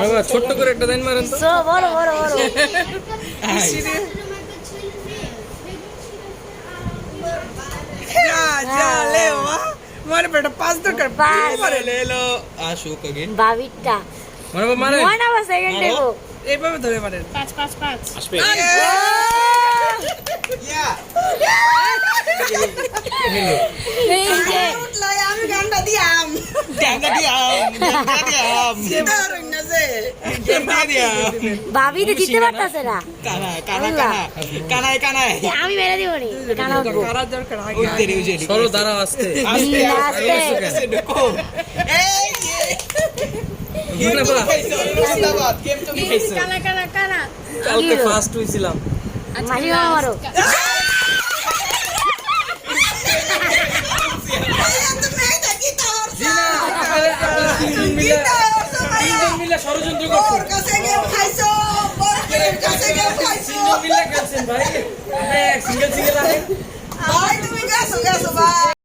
বাবা ছোট্ট করে একটা দেন মারেন তো বড় বড় বড় मारे बेटा 5 दरकार मारे ले लो आशुक अगेन বাবিটা মারে বাবা মারে মনে না সেকেন্ড দেব এইভাবে ধরে মারেন 5 আসবে এই যে উঠলাই আমি গান্ডা দিয়াম দারুণ না যে ভাবি তো জিততে পারতাছে না আমি মেরে দিব নি কানা উঠবো কারা দরকার আগে চলো দাঁড়াও আস্তে আস্তে এই কানা কালকে ফার্স্ট হইছিলাম মাঝি মারো তিনজন মিলে ষড়যন্ত্র করছো ওর কাছে গেম খাইছো বড়ের কাছে গেম খাইছো তিনজন মিলে খেলছেন ভাই সিঙ্গেল সিঙ্গেল আছে ভাই তুমি গেছো ভাই